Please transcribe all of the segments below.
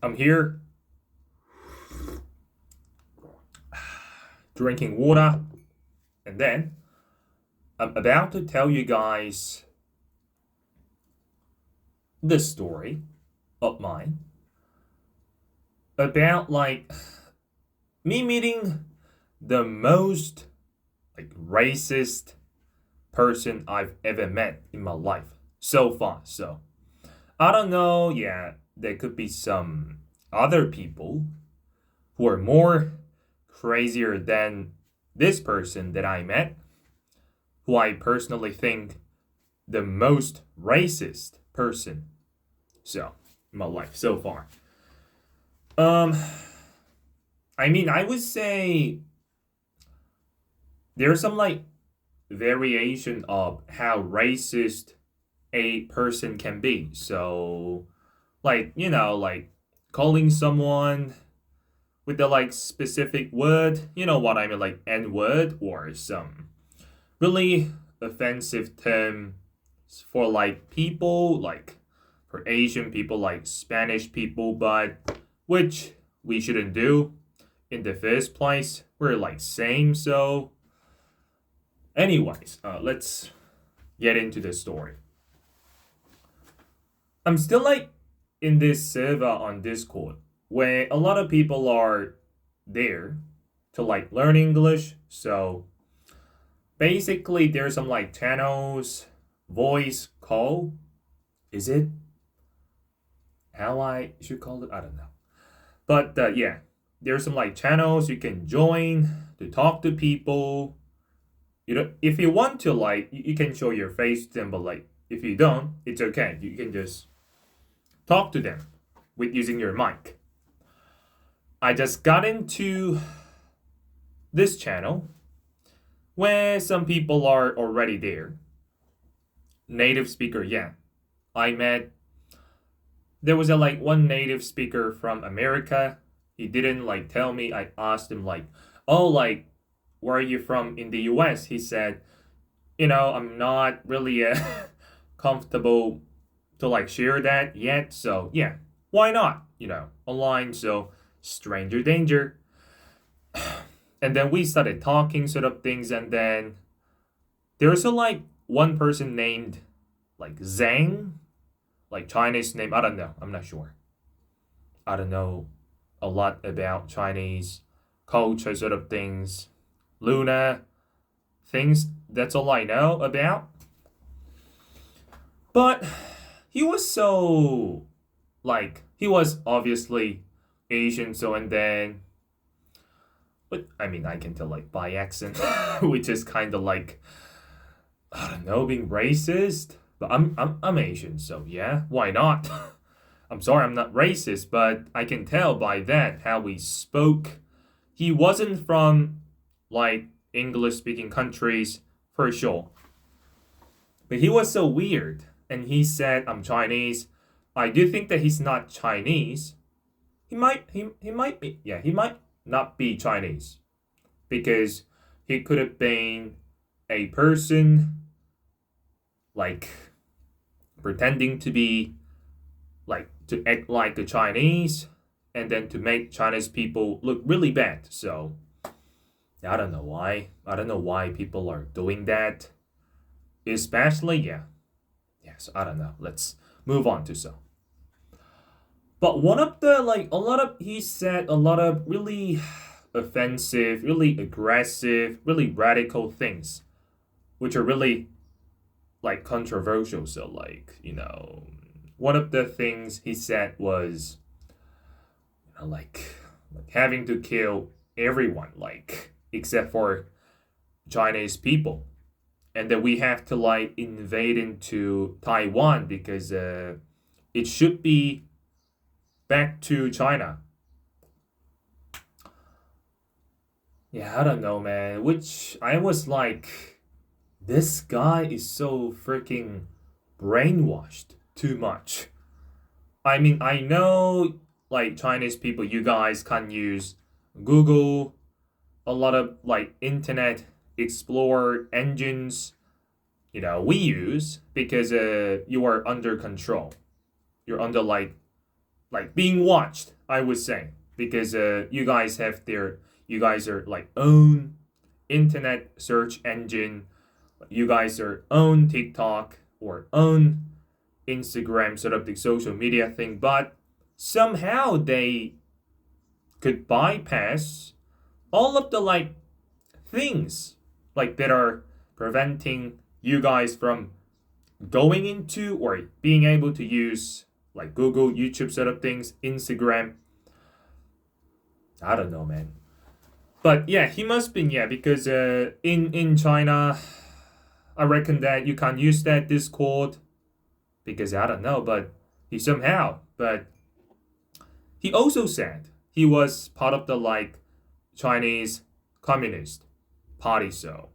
I'm here drinking water, and then I'm about to tell you guys this story of mine about me meeting the most racist person I've ever met in my life so far. So I don't know, yeah, there could be some other people who are more crazier than this person that I met, who I personally think the most racist person so in my life so far. Um I would say there's some variation of how racist a person can be. So calling someone with the specific word, you know what I mean, like N word or some really offensive term for people for Asian people, like Spanish people, but which we shouldn't do in the first place. We're same. So anyways, let's get into the story. I'm still in this server on Discord where a lot of people are there to learn English. So basically there's some channels, voice call. Is it how I should call it? I don't know. But yeah, there's some channels you can join to talk to people. You know, if you want to you can show your face to them, but if you don't, it's okay. You can just talk to them with using your mic. I just got into this channel where some people are already there. Native speaker, yeah. I met there was a one native speaker from America. He didn't tell me. I asked him "Oh, where are you from in the US?" He said, "I'm not really comfortable to share that yet. So, yeah. Why not? Online, so stranger danger." And then we started talking sort of things, and then there's a one person named Zhang, Chinese name. I don't know. I'm not sure. I don't know a lot about Chinese culture sort of things. Luna things. That's all I know about. But he was so he was obviously Asian, so and then but I mean I can tell by accent, which is kind of I don't know, being racist. But I'm Asian, so yeah, why not? I'm sorry, I'm not racist, but I can tell by that how we spoke. He wasn't from English speaking countries for sure. But he was so weird. And he said, "I'm Chinese." I do think that he's not Chinese. He might be, yeah, he might not be Chinese. Because he could have been a person like pretending to be to act like a Chinese and then to make Chinese people look really bad. So I don't know why. I don't know why people are doing that. Especially, yeah. Yes, I don't know. Let's move on to so. But one of the a lot of he said a lot of really offensive, really aggressive, really radical things, which are really controversial. So one of the things he said was having to kill everyone except for Chinese people, and that we have to invade into Taiwan because it should be back to China. Yeah, I don't know, man. Which I was this guy is so freaking brainwashed too much. I mean, I know Chinese people, you guys can use Google, a lot of internet explorer engines, we use because you are under control. You're under like being watched, I would say, because you guys are like own internet search engine, you guys are own TikTok or own Instagram, sort of the social media thing, but somehow they could bypass all of the like things like that are preventing you guys from going into or being able to use like Google, YouTube sort of things, Instagram. I don't know, man. But yeah, he must be, yeah, because in China, I reckon that you can't use that Discord because I don't know, but he somehow. But he also said he was part of the like Chinese Communist Party, so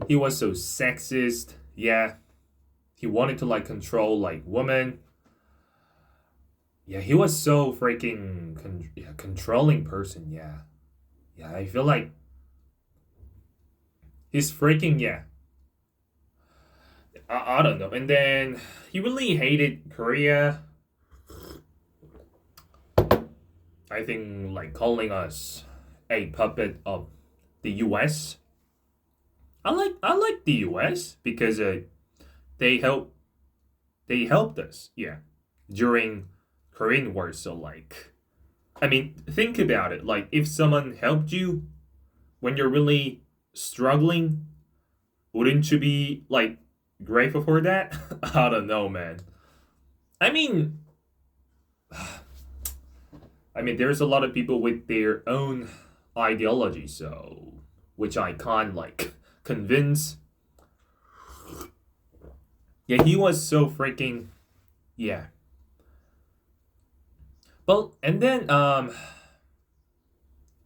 he was so sexist. Yeah, he wanted to like control like women. Yeah, he was so freaking yeah, controlling person. Yeah, yeah. I feel like he's freaking yeah. I don't know. And then he really hated Korea. I think like calling us a puppet of the U.S. I like the U.S. because they help they helped us. Yeah, during Korean War. So like, I mean, think about it. Like, if someone helped you when you're really struggling, wouldn't you be like grateful for that? I don't know, man. I mean, there's a lot of people with their own ideology, so which I can't like convince. Yeah, he was so freaking yeah. But and then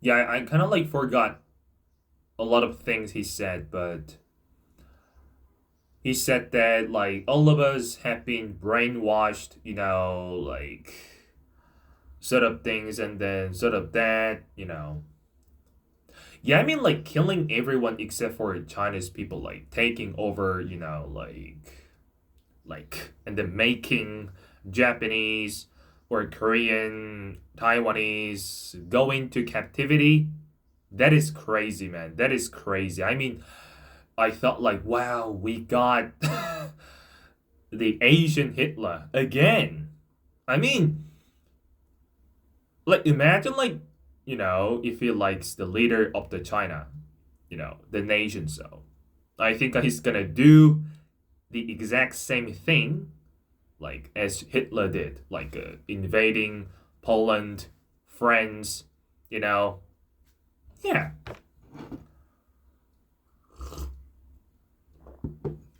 yeah, I kind of like forgot a lot of things he said, but he said that like all of us have been brainwashed, like sort of things and then sort of that. Yeah, I mean like killing everyone except for Chinese people, like taking over, and then making Japanese or Korean, Taiwanese go into captivity. That is crazy, man. That is crazy. I mean, I thought like, wow, we got the Asian Hitler again. I mean, like imagine like, if he likes the leader of the China, the nation. So I think he's gonna do the exact same thing like as Hitler did, like invading Poland, France, you know. Yeah.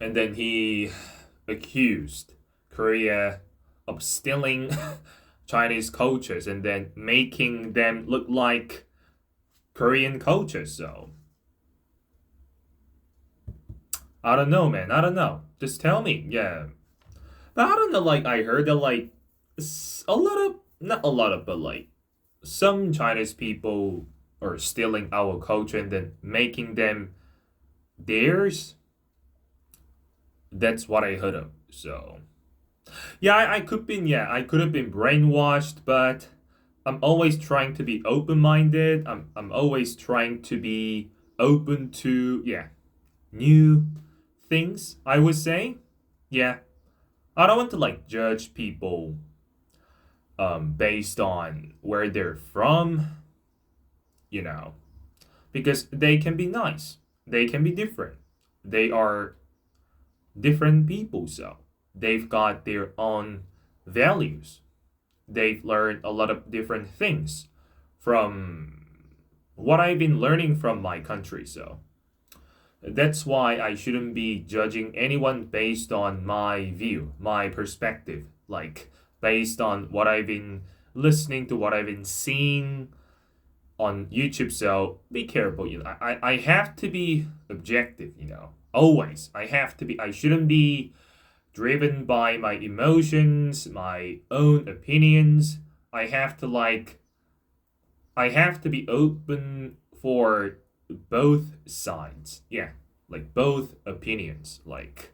And then he accused Korea of stealing Chinese cultures and then making them look like Korean cultures. So I don't know, man. I don't know. Just tell me. Yeah. But I don't know. Like I heard that like a lot of not a lot of but like some Chinese people are stealing our culture and then making them theirs. That's what I heard of. So yeah, I could have been brainwashed, but I'm always trying to be open minded. I'm always trying to be open to new things, I would say. Yeah. I don't want to like judge people based on where they're from, you know, because they can be nice. They can be different. They are different people, so they've got their own values. They've learned a lot of different things from what I've been learning from my country, so that's why I shouldn't be judging anyone based on my view, my perspective, like based on what I've been listening to, what I've been seeing on YouTube. So be careful, I have to be objective, always. I have to be, I shouldn't be driven by my emotions, my own opinions. I have to like, I have to be open for both sides. Yeah, like both opinions. Like,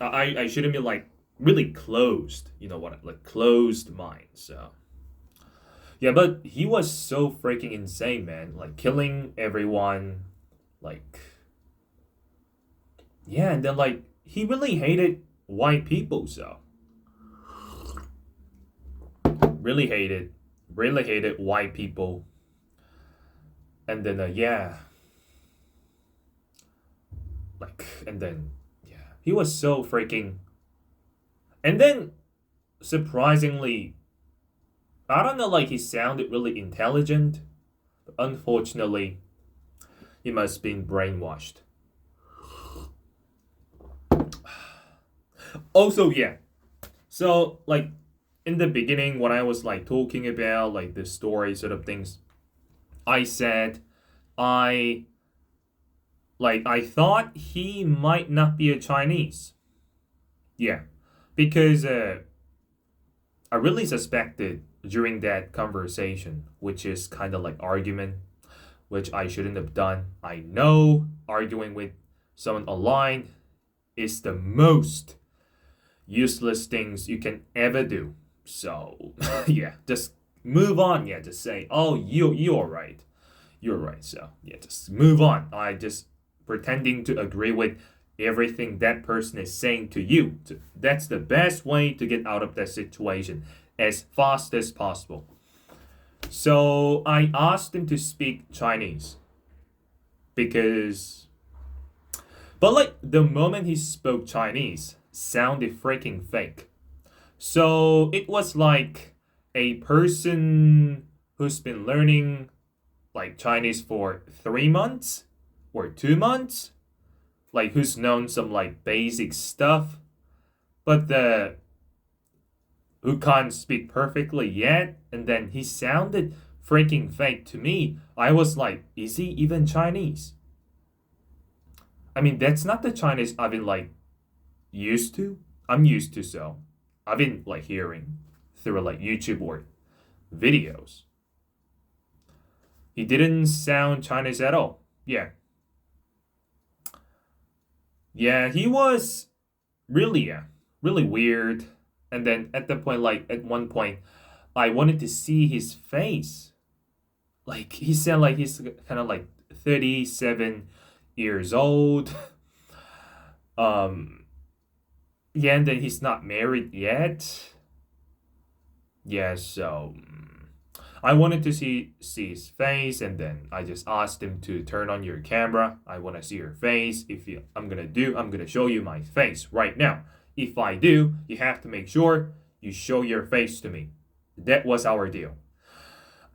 I shouldn't be like really closed. You know what? Like closed mind. So yeah, but he was so freaking insane, man. Like killing everyone. Like yeah, and then like he really hated white people. So really hated, really hated white people. And then yeah, like and then yeah, he was so freaking. And then surprisingly, I don't know, like he sounded really intelligent. But unfortunately, he must have been brainwashed. Also, yeah. So like in the beginning, when I was like talking about like the story sort of things, I said I I thought he might not be a Chinese. Yeah, because I really suspected during that conversation, which is kind of like argument, which I shouldn't have done. I know arguing with someone online is the most useless things you can ever do. So yeah, just move on. Yeah, just say, oh, you're right. You're right. So yeah, just move on. I just pretending to agree with everything that person is saying to you. So that's the best way to get out of that situation as fast as possible. So I asked him to speak Chinese because, but like the moment he spoke Chinese, sounded freaking fake. So it was like a person who's been learning like Chinese for 3 months or 2 months, like who's known some like basic stuff, but the who can't speak perfectly yet, and then he sounded freaking fake to me. I was like, is he even Chinese? I mean, that's not the Chinese I've been like used to. I'm used to so. I've been like hearing through like YouTube or videos. He didn't sound Chinese at all. Yeah. Yeah, he was really, yeah, really weird. And then at the point, like at one point, I wanted to see his face. Like he sounded like he's kind of like 37 years old. Um, yeah, and then he's not married yet. Yeah, so I wanted to see his face, and then I just asked him to turn on your camera. I want to see your face. If you, I'm gonna show you my face right now. If I do, you have to make sure you show your face to me. That was our deal.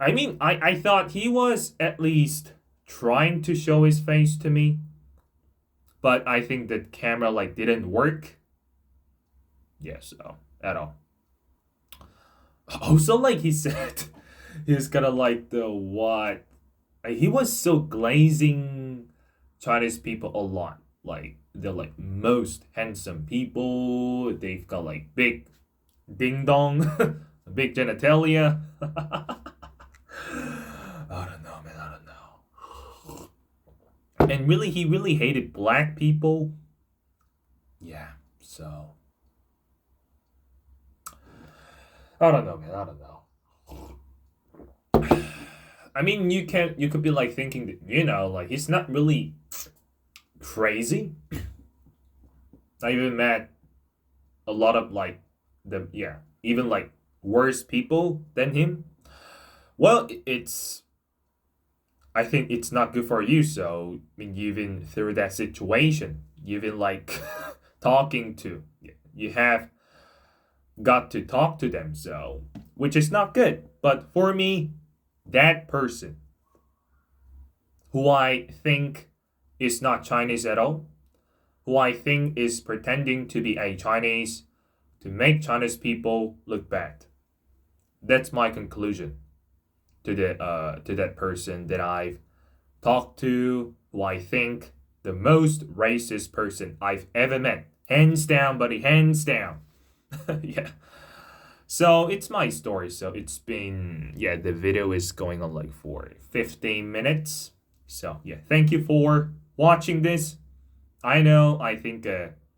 I mean, I thought he was at least trying to show his face to me, but I think the camera like didn't work. Yeah, so at all. Also, like he said, he's kind of like the what? He was so glazing Chinese people a lot. Like they're like most handsome people. They've got like big ding dong, big genitalia. I don't know, man. I don't know. And really, he really hated black people. Yeah. So I don't know, man. I don't know. I mean, you could be like thinking that like he's not really crazy. I even met a lot of like the yeah even like worse people than him. Well, it's I think it's not good for you. So I mean, you've been through that situation. You've been like talking to you have got to talk to them. So which is not good. But for me, that person who I think is not Chinese at all, who I think is pretending to be a Chinese to make Chinese people look bad. That's my conclusion to that person that I've talked to, who I think the most racist person I've ever met. Hands down, buddy, hands down. Yeah. So it's my story. So it's been yeah, the video is going on like for 15 minutes. So yeah, thank you for watching this. I know I think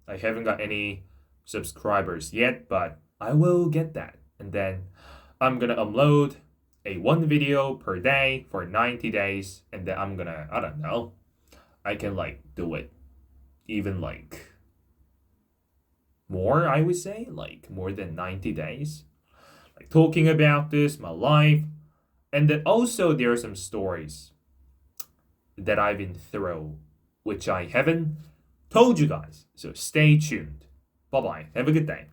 I haven't got any subscribers yet, but I will get that. And then I'm gonna upload a one video per day for 90 days, and then I'm gonna, I don't know, I can like do it even like more, I would say, like more than 90 days. Like talking about this, my life, and then also there are some stories that I've been through which I haven't told you guys. So stay tuned. Bye bye. Have a good day.